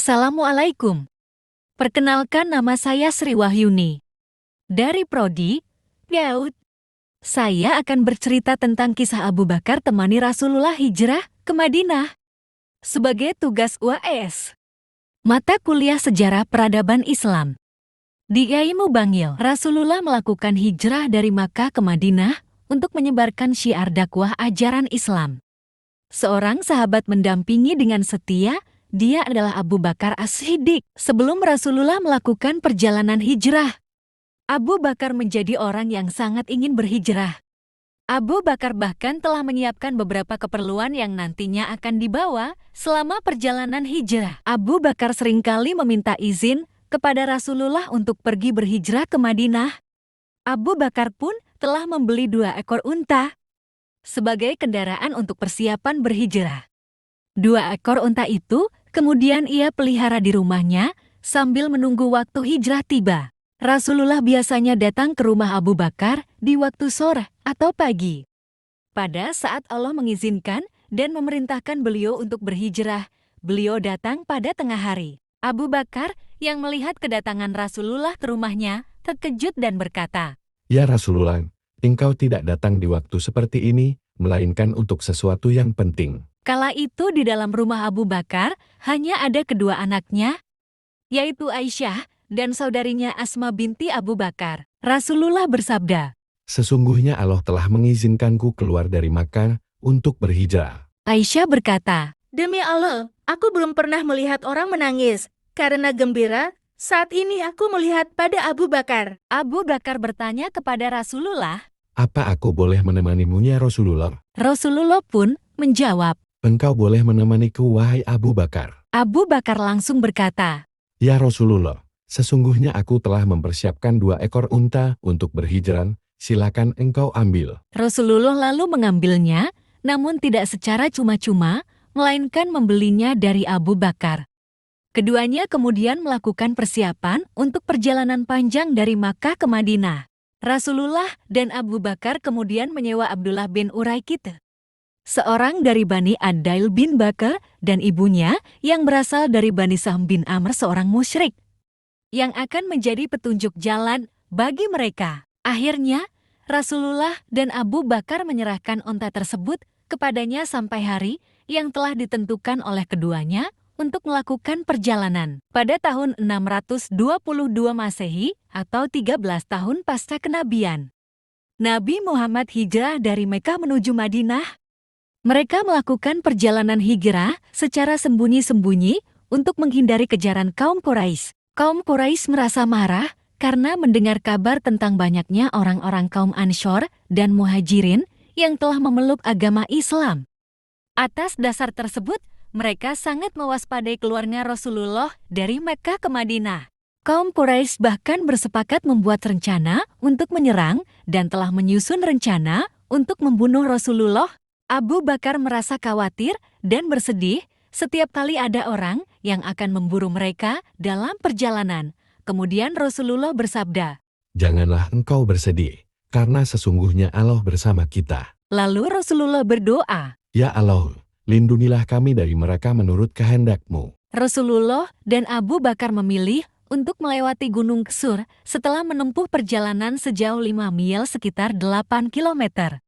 Assalamualaikum. Perkenalkan, nama saya Sri Wahyuni. Dari Prodi, Yaud. Saya akan bercerita tentang kisah Abu Bakar temani Rasulullah hijrah ke Madinah. Sebagai tugas UAS. Mata kuliah Sejarah Peradaban Islam. Di Ilmu Bangil, Rasulullah melakukan hijrah dari Makkah ke Madinah untuk menyebarkan syiar dakwah ajaran Islam. Seorang sahabat mendampingi dengan setia. Dia adalah Abu Bakar As-Siddiq. Sebelum Rasulullah melakukan perjalanan hijrah, Abu Bakar menjadi orang yang sangat ingin berhijrah. Abu Bakar bahkan telah menyiapkan beberapa keperluan yang nantinya akan dibawa selama perjalanan hijrah. Abu Bakar seringkali meminta izin kepada Rasulullah untuk pergi berhijrah ke Madinah. Abu Bakar pun telah membeli 2 ekor unta sebagai kendaraan untuk persiapan berhijrah. 2 ekor unta itu kemudian ia pelihara di rumahnya sambil menunggu waktu hijrah tiba. Rasulullah biasanya datang ke rumah Abu Bakar di waktu sore atau pagi. Pada saat Allah mengizinkan dan memerintahkan beliau untuk berhijrah, beliau datang pada tengah hari. Abu Bakar yang melihat kedatangan Rasulullah ke rumahnya terkejut dan berkata, "Ya Rasulullah, engkau tidak datang di waktu seperti ini, melainkan untuk sesuatu yang penting." Kala itu di dalam rumah Abu Bakar hanya ada kedua anaknya, yaitu Aisyah dan saudarinya Asma binti Abu Bakar. Rasulullah bersabda, "Sesungguhnya Allah telah mengizinkanku keluar dari Makkah untuk berhijrah." Aisyah berkata, "Demi Allah, aku belum pernah melihat orang menangis. Karena gembira, saat ini aku melihat pada Abu Bakar." Abu Bakar bertanya kepada Rasulullah. "Apa aku boleh menemanimu ya Rasulullah?" Rasulullah pun menjawab, "Engkau boleh menemaniku wahai Abu Bakar." Abu Bakar langsung berkata, "Ya Rasulullah, sesungguhnya aku telah mempersiapkan 2 ekor unta untuk berhijrah, silakan engkau ambil." Rasulullah lalu mengambilnya, namun tidak secara cuma-cuma, melainkan membelinya dari Abu Bakar. Keduanya kemudian melakukan persiapan untuk perjalanan panjang dari Makkah ke Madinah. Rasulullah dan Abu Bakar kemudian menyewa Abdullah bin Uraikith, seorang dari Bani Ad-Dail bin Bakar, dan ibunya yang berasal dari Bani Sahm bin Amr, seorang musyrik, yang akan menjadi petunjuk jalan bagi mereka. Akhirnya, Rasulullah dan Abu Bakar menyerahkan unta tersebut kepadanya sampai hari yang telah ditentukan oleh keduanya untuk melakukan perjalanan. Pada tahun 622 Masehi atau 13 tahun pasca kenabian, Nabi Muhammad hijrah dari Mekah menuju Madinah. Mereka melakukan perjalanan hijrah secara sembunyi-sembunyi untuk menghindari kejaran kaum Quraisy. Kaum Quraisy merasa marah karena mendengar kabar tentang banyaknya orang-orang kaum Anshor dan Muhajirin yang telah memeluk agama Islam. Atas dasar tersebut, mereka sangat mewaspadai keluarnya Rasulullah dari Mekah ke Madinah. Kaum Quraisy bahkan bersepakat membuat rencana untuk menyerang dan telah menyusun rencana untuk membunuh Rasulullah. Abu Bakar merasa khawatir dan bersedih setiap kali ada orang yang akan memburu mereka dalam perjalanan. Kemudian Rasulullah bersabda, "Janganlah engkau bersedih, karena sesungguhnya Allah bersama kita." Lalu Rasulullah berdoa, "Ya Allah, lindungilah kami dari mereka menurut kehendak-Mu." Rasulullah dan Abu Bakar memilih untuk melewati Gunung Kesur setelah menempuh perjalanan sejauh 5 mil sekitar 8 kilometer.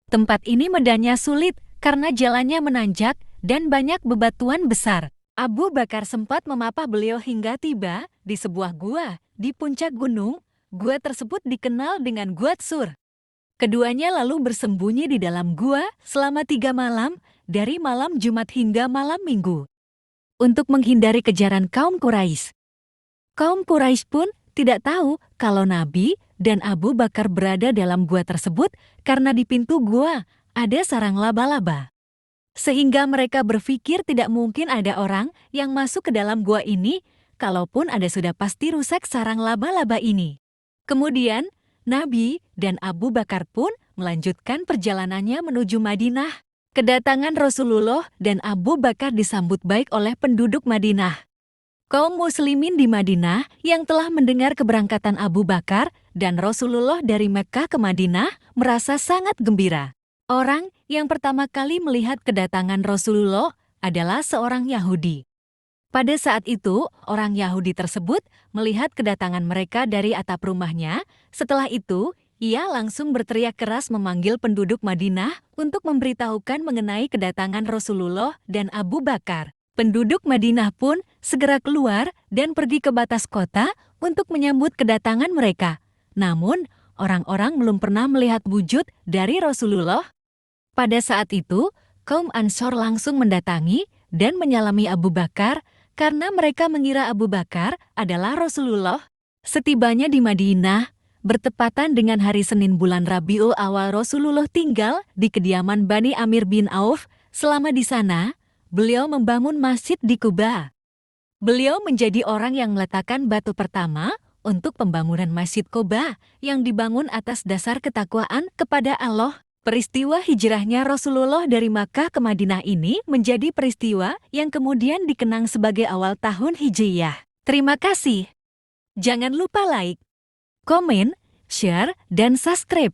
Tempat ini medannya sulit karena jalannya menanjak dan banyak bebatuan besar. Abu Bakar sempat memapah beliau hingga tiba di sebuah gua di puncak gunung. Gua tersebut dikenal dengan Gua Tsur. Keduanya lalu bersembunyi di dalam gua selama 3 malam, dari malam Jumat hingga malam Minggu, untuk menghindari kejaran kaum Quraisy. Kaum Quraisy pun tidak tahu kalau Nabi dan Abu Bakar berada dalam gua tersebut karena di pintu gua ada sarang laba-laba. Sehingga mereka berpikir tidak mungkin ada orang yang masuk ke dalam gua ini, kalaupun ada sudah pasti rusak sarang laba-laba ini. Kemudian, Nabi dan Abu Bakar pun melanjutkan perjalanannya menuju Madinah. Kedatangan Rasulullah dan Abu Bakar disambut baik oleh penduduk Madinah. Kaum muslimin di Madinah yang telah mendengar keberangkatan Abu Bakar dan Rasulullah dari Mekkah ke Madinah merasa sangat gembira. Orang yang pertama kali melihat kedatangan Rasulullah adalah seorang Yahudi. Pada saat itu, orang Yahudi tersebut melihat kedatangan mereka dari atap rumahnya. Setelah itu, ia langsung berteriak keras memanggil penduduk Madinah untuk memberitahukan mengenai kedatangan Rasulullah dan Abu Bakar. Penduduk Madinah pun segera keluar dan pergi ke batas kota untuk menyambut kedatangan mereka. Namun, orang-orang belum pernah melihat wujud dari Rasulullah. Pada saat itu, kaum Ansor langsung mendatangi dan menyalami Abu Bakar karena mereka mengira Abu Bakar adalah Rasulullah. Setibanya di Madinah, bertepatan dengan hari Senin bulan Rabiul Awal, Rasulullah tinggal di kediaman Bani Amir bin Auf. Selama di sana, beliau membangun masjid di Kuba. Beliau menjadi orang yang meletakkan batu pertama untuk pembangunan Masjid Kuba yang dibangun atas dasar ketakwaan kepada Allah. Peristiwa hijrahnya Rasulullah dari Makkah ke Madinah ini menjadi peristiwa yang kemudian dikenang sebagai awal tahun Hijriyah. Terima kasih. Jangan lupa like, komen, share, dan subscribe.